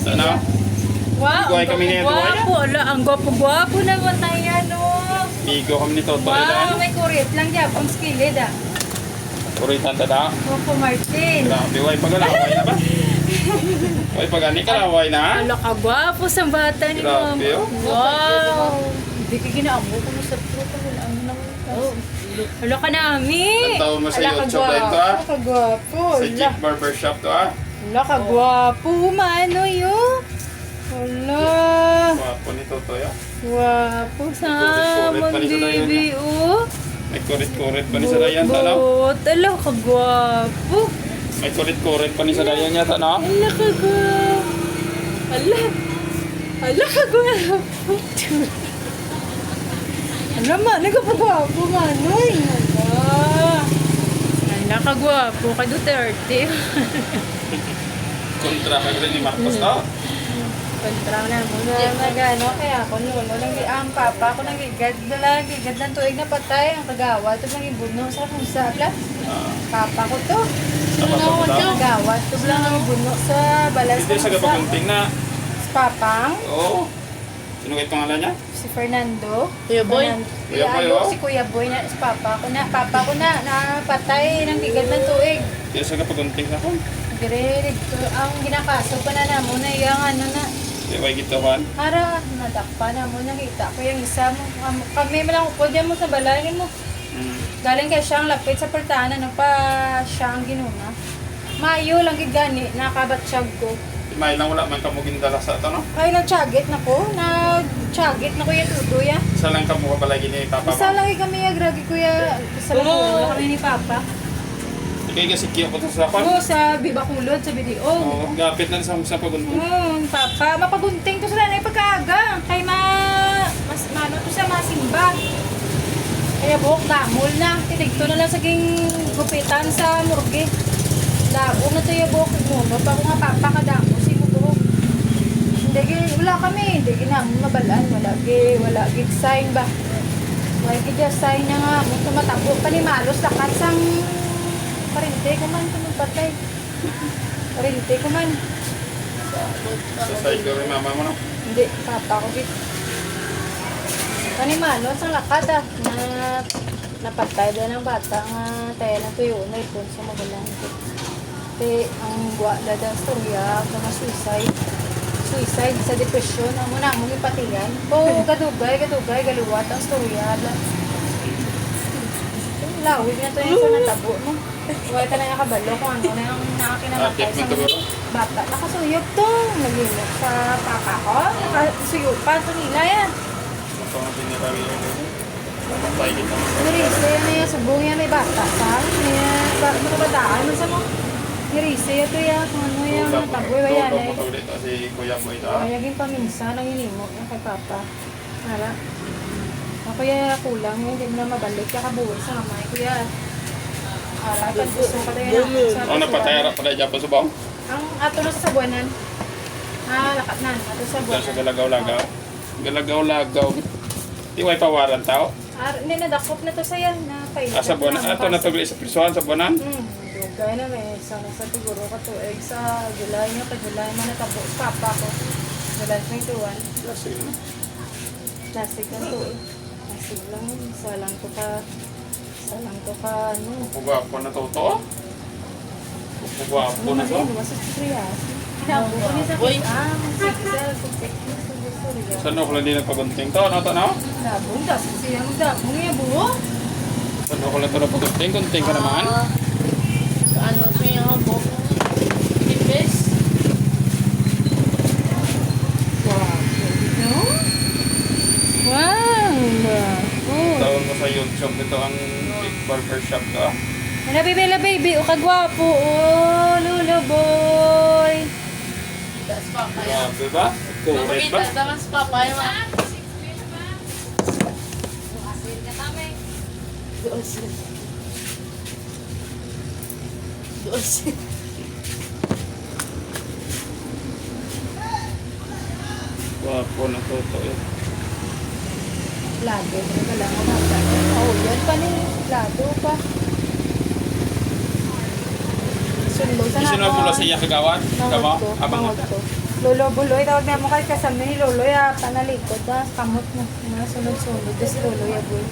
Ano? Wow, Iguay kami niya, gwapo. Ala, ang gwapo-gwapo naman tayo, no? Bigo kami ni Toto. Wow, may kurit lang dyan. Pang skilled, ah. Kuritan tada. Gwapo Martin. Grabe, way pagalaway na ba? Way pagani kalaway na. Ala ka, gwapo sa bata ni Mama. Grabe, oh. Wow. Hindi ka ginaamo ko mo sa truta. Wala ang naman. Ala ka namin. Ang taon mo sa YouTube na ito, ah. Ala ka gwapo. Sa Ala. Jeep Barbershop to, ah. Ala ka gwapo. Mano yun? Ala. Wapo ni Toto, ya. Gwapo sa Kurit-kurit pa amon, rin sa dayon baby, oh. May kurit-kurit pa ni sa dayan, ano? Ala ka gwapo. May kurit-kurit pa ni sa dayan yata, no? Ala ka gwapo. Ala. Ala ka gwapo. Ala ma, nagkapagwapo manoy. Ala. Ala ka gwapo kay Duterte. Kontra ka rin ni Marcos, no? Kontra na mo na nagano kaya ako noon walang ang papa ko nang gigad ng tuig na patay ang kagawa ito nang ibuno sa kung sa pla. Papa ko to. Papa ko to? Kagawa ito lang ang ibuno sa balas Hindi sa kapagunting na. sa papang Oo. Sino kayo pangalan niya? si Fernando. Kuya Boy. Kuya Boy, oh. Si Kuya Boy na si papa ko na napatay ng gigad ng tuig. Hindi sa kapagunting na ko. Dire ang ginakaso pa na namo na yung ano na Di ba gitawan? para nadakpa na mo nakita ko yung isa mo kami mo lang upod yan mo sa balangin mo galing kay siyang lapit sa pertahanan pa siyang ginuna mayo lang gigani nakabatsyag ko May lang wala man kamugin dala sa ito, no? ay nagtiyagit na ko yung tuduya Isa lang kamo kabalagi ni Papa isa mo. lang kami agragi kuya sa bakulo kami ni Papa Ikay kasi kiyo ko to sa kwan. oo sa bibakulod sa bidiog Oo, gapit na sa pagunting. Papa, mapagunting to sa nanay pagkaaga. Kay mas mano to sa masimba. Kaya buhok damol na. Tinig to na lang saging gupitan sa murgi. Labo na to yung buhok mo. Pa ko nga papa kadamo si mo buhok. Wala kami. Hindi ginamon mabalaan. Wala gig sign ba. Wala gig sign niya nga. Muto matabo pa ni Malos lakat sang parinte ko man tumagpatay. Parinte ko man. Sa side ko rin mama mo, no? Hindi, papa ko git. Kanimano, sa lakad na napatay doon ng bata nga tayo na tuyo na ipon sa magalang ko. Ang wala daw storya, mga suicide sa depression, amo na mong ipatigan. Gadugay, galuwat ang storya. Lawig na to yung sa natabo mo. Huwag ka na yung kabalo kung ano na yung nakakinamatay sa bata. Nakasuyog to. Naglimok sa papa ko. Nakasuyog pa. Ito nila yan. Ito nga pinirawi yun. Napatay kita. Nirise yan na yung subong yan may bata. Saan? Mga bataan. Masa mo? Nirise yan to yan. Kung ano yung nataboy. Wayan eh. Ito ulit si Kuya Boy ito. Mayaging paminsa ng inimok yung kay papa. Hala. Ako ya kulang. Hindi mo na mabalik. Kakabuhay sa kamay. Kuya. Hala. Gusto ka tayo na. Ano napatay pa dahil Japan sa bawang? Ang ato na sa buwanan. Lakat na. Ato sa Dahil sa buwanan. galagaw-lagaw. Galagaw-lagaw. Di may pawaran tao. Hindi nadakop na to saya na painit. Sa buwanan. Ito natugli sa prisuhan sa buwanan. Dugay na may sana sa siguro ka to. Sa July nga pa July man natabo. Papa ko. July 21. Kasi Plastic lang to eh. Plastic lang yun. Isa lang to ka ano. pugwapo na to to. Pugwapo na to. Ano sa Siyas? Hinabo ko niya sa Uy. Sigsel. Sorry. Saan ako lang din nagpagunting to? Ano to no? Dabong. Das siya magdabong niya buho. Saan ako lang ito nagpagunting? Gunting ka naman. Ano ito yung buhok? Tipis? Wow! Tawag mo sa YouTube ito ang barbershop to. Ano baby, o kagwapo, o lula boy. Das papaya. Grabe ba? Kurit ba? Makita, damas papaya ma. Doon siya. Doon siya. Gwapo na to to eh. Lado, ano lang ang mata. Oh, yan pa ni lado pa. Sunlo sa Isunod mo lang sa iya kagawad? Kamo? Abang Pangod ko. Lolo Buloy, tawag na mo kay kasama ni Lolo ya, panalikod na, kamot na, mga sunod-sunod, das Lolo ya boy.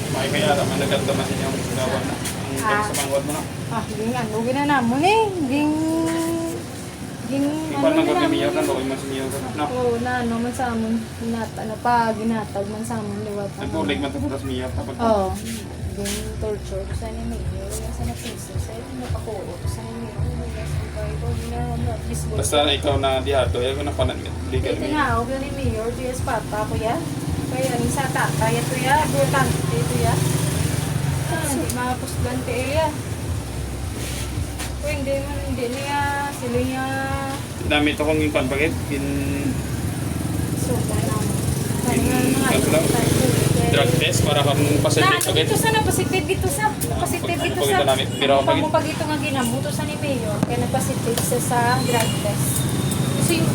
May kaya naman nagkataman din yung gawa na. Ang sa mangwad mo na. Ah, ging ano, ginanamon eh, ging Ipan ano na kung ginamon namiyaw na, eh. bawin man siniyaw ka na. Oo, na ano man sa amon, ginatag man sa amon, liwat. Nagpulig man ito, tapos miyaw kapag. Oo, ging torture, ko sa ni Mayor, sa na piso, sa napakuo, sa ni Mayor, Basta ikaw na dihato, ayaw ko na panan. Legal ito me. na, ako ni Mayor, DS Papa ko ya. Kaya rin sa tatay, ito ya, importante ito ya. Hindi makapusgan ka ya. Kung hindi niya, sila niya, Dami ito kong yung panpagit. suga na. Drug test para kang pasentik Na, pagit. dito sa positive dito sa. Positive dito sa. Pagito namin. Pero ako pagit. Pag ito nga ginabuto sa ni Mayor, kaya nagpositive siya sa drug test. Kasi yung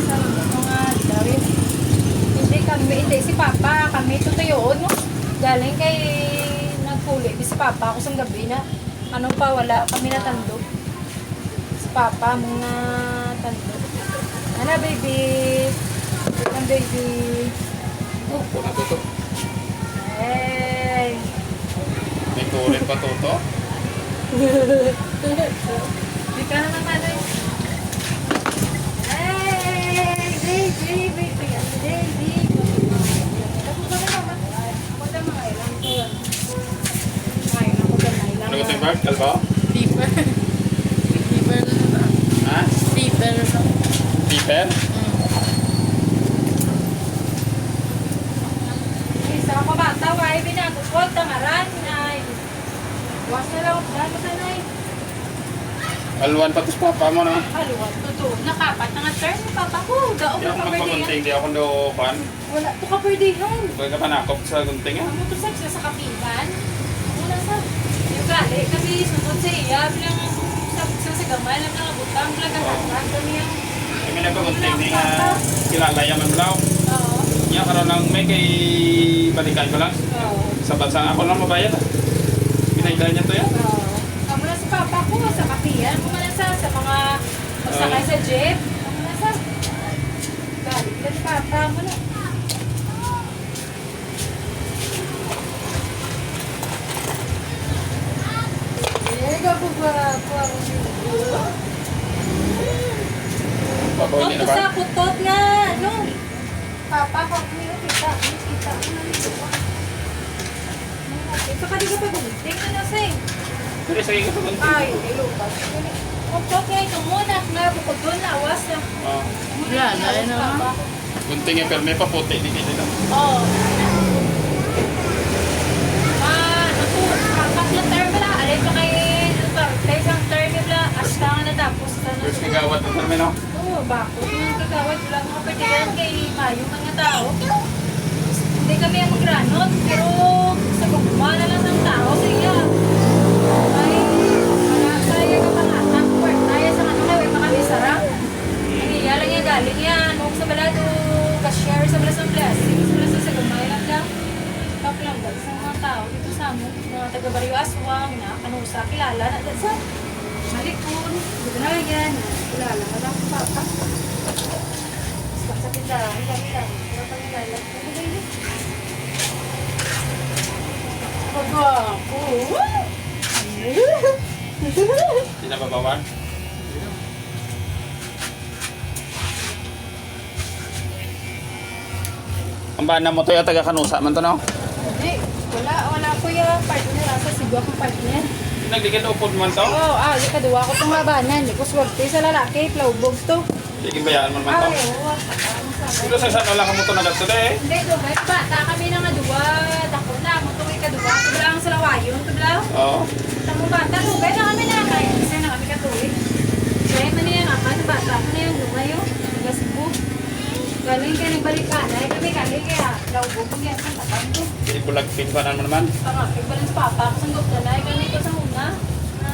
sa mga dawin. Hindi si Papa, kami tutuyoon, no? Galing kay nagpuli. Si Papa ako sa gabi na, ano pa, wala kami natandog. Si Papa, mga tandog. Ano, baby? Ang baby. Oh, puna to to. Hey! May kulit pa to to. Di ka na naman eh. Hey! Baby! Baby! Ano, baby? Ako ba na naman? Ako na mga ilang ko. Ay, ako ba na ilang Ano ko ito Bart? Kalba? Deeper. Deeper na. Ha? Deeper na. Deeper? Isa ako bata, ay binagukot, tangaran, ay. Buwas na lang, dahil mo sana ay. Alwan pa tos papa mo na. Haluan, totoo. Nakapat na nga turn ni Papa ko. Daog Di na ako ka per day. magpagunting, di ako doon. Wala po ka per day yan. Huwag ka pa nakop sa gunting ha. Ang motorsex na sa kapitan. Wala sa. Yung gali, kasi sunod sa iya, bilang sa gamay, lang nakabutang, bilang katakan, kami yung, Kami nagpagunting, di nga kilala yaman blaw. oo, Nga karoon lang may kay balikan ko lang. oo, Sa bansang ako lang mabayad ha. Pinailan niya to yan. oo. Kamu na si Papa ko, sa kapiyan, kumana sa mga, magsakay sa jeep, kamu na sa, gali, ka si Papa mo na. Eh, gabo-gabo ako siguro. Papawin niya na ba? Sa putot nga, no? Papa, kung hindi kita. Ito ka di ka pa gumiting na nasing. Sige, sige ka pagunting. Ay, hindi lupas. Putot nga ito muna. Nga, bukod doon, lawas na. Oh. Wala na, yun naman. Gunting nga pero may paputi, di kita lang. Oo. Ako, apat na term pala. Alay pa kay Duterte. Isang term pala. Hasta nga natapos. First kagawad ng termino. Oo, bako. Yung kagawad, wala mga kapatiyan kay Mayo mga tao. Hindi kami ang magranot, pero sa gugma na lang ng tao, sige. Ay, wala kaya ka pa nga. Work tayo sa ano kayo, makamisara. Ang lang yung galing yan. Huwag sa balado, ka-share sa balas ng plastic. Sa balas sa gugma lang lang. Top lang ba sa mga tao dito sa mo. Mga taga-Barrio Aswang, na kanusa, kilala na. That's it. Malikon. Dito na yan. Kilala na lang sa papa. Sa tindahan, kami lang. Pero pangilala. Pagwapo. Di na babawan. Ang bana mo to yung taga-kanusa man to no? Hindi. Wala ko yung partner. Asa sigwa kong partner. Nagdigit upod man to? Oo, yung kaduwa ko itong labanan. Hindi ko swerte sa lalaki. Plaubog to. Sige bayaan mo naman to. Ay, oo. Sino sa saan lang mo to nagat to eh? Hindi, dugay. Bata kami na nga duwa. Dako na. Mutuloy ka duwa. Tubla ang salawayon. Tubla. Oo. Tamo bata. Dugay na kami na. Kaya isa na kami katuloy. Kaya man niya nga. Bata ko na yung lumayo. Gasbo. Galing ka nagbalik ka na. Kami galing kaya. Plaubog mo yan. Ang tapan ko. Hindi bulag pinpanan mo naman. Pangapig ba lang sa papa. Ako sa gupta na. Kami ko sa una.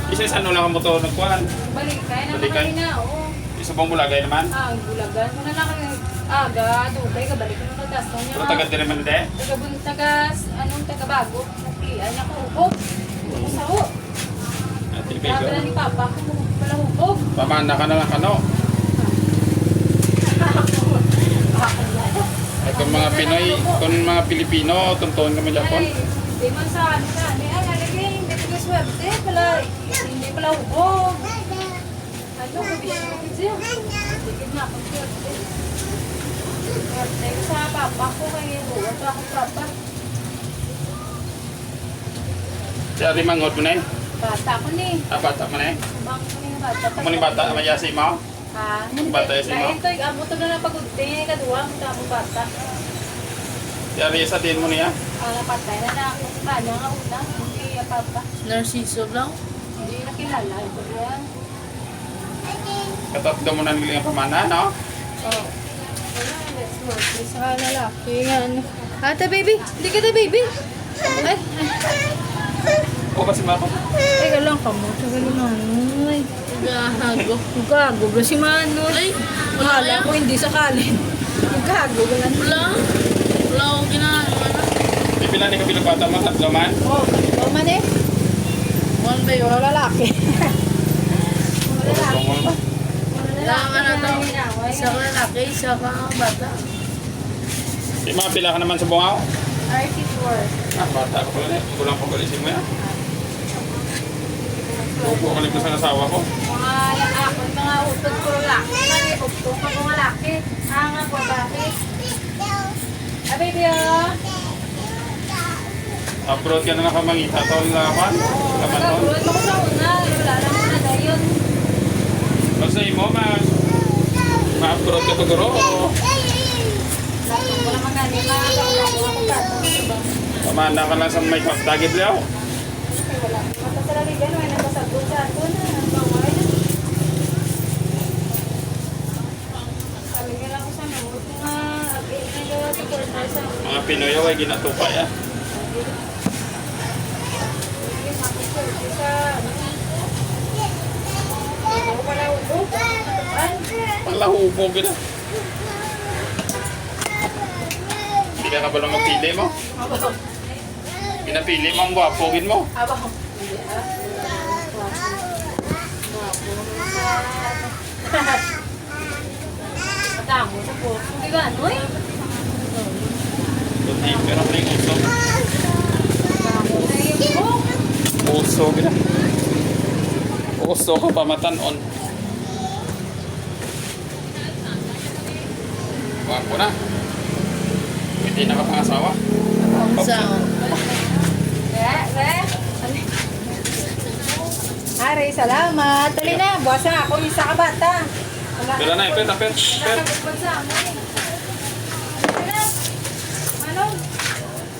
Isa sa ano lang mo to nagkuhan. Balik ka. Naman Balikan? kami na. Oo. Isa pang bulagay naman. Ah, bulagan mo na lang kayo. Aga, dugay ka. Balik ko na tatas. Pero taga din naman de. Tagas, anong taga-bago? Nakian ako. Oh, Masaho. Ate Grabe na Bego. ni Papa. Kung pala hubog. Pamanda ka na lang kano. Ay, kung mga Pinoy, kung mga Pilipino, tuntuan kami Japon. Ay, di man sa ano na. Ay, nalagay. Hindi ko swerte. Hindi pala hubog. Ano, kabisyo siya. Tigid na akong swerte. Swerte ko sa Papa ko. Kaya buwan pa akong Papa. Si Ate Mangot mo na eh. Bata ko ni. Bata mo na eh. Bang ko ni bata. Kung ni bata, mayasi mo. Ha? Bata yun si mo. Ay, ito, amo to na napagudting. Kaduwa, ang damo bata. Si Arisa din mo niya. Napatay na na ako. Kanya nga una. Hindi, Papa. Narciso lang. Hindi nakilala. Ito yan. Katatlo mo na nilang pamana, no? Oh. Wala, let's work. Isa ka lalaki. Yan. Ate, baby. Hindi ka na, baby. Ay. O kasi mako. Teka lang ka mo. Teka lang Manoy. Gago. Gago ba si Manoy? Ay, wala Wala kaya. ko hindi sakalin. Gago ba lang? Wala. Wala akong ginagawa na. Pipila ni kabilang bata mo, tatlo man. Oh, ikaw man eh. One by Wala one. lalaki. Wala lalaki. Tungol mo. Wala ka na daw. Inaway. Isa ka lalaki, isa ka bata. Di mapila ka naman sa bungaw. RT4. Bata ko pala eh. Kulang pa balisin mo yan. Upo ko sa nasawa ko. Mga lakakot, mga utod ko lalaki. Mga utod ko mga lalaki. Ang ako bakit? Ah, baby oh. Abroad ka na nakamangita. Tawag na naman. Kaman mo. Nagabulod mo ko sa una. Wala lang muna dayon. Basta mo, ma-abroad ka to guro. Lapit ko lang magani. Makakawala ko ako tato. Pamanda ka lang sa may kaptagid liyaw. Wala. Mata sa laligan. May nagpasagot sa ako na. Ang bawal. Sabi nga lang ko sa mga update na gawa sa portal sa Mga Pinoy ay ginatupa ya. Palahubo ka na. Hindi ka ba lang magpili mo? Pinapili mo ang gwapogin mo. Matamo sa po. Hindi ba ano eh? Hindi, pero may uso. Matamo na yung buhok. Uso ka na. Uso ka pa matanon. Wapo na. Hindi na ka pangasawa. Isa. Ari, salamat. Dali na, buwasa ako isa ka bata. Bila na, ipet, apet. Nakagupad sa amin.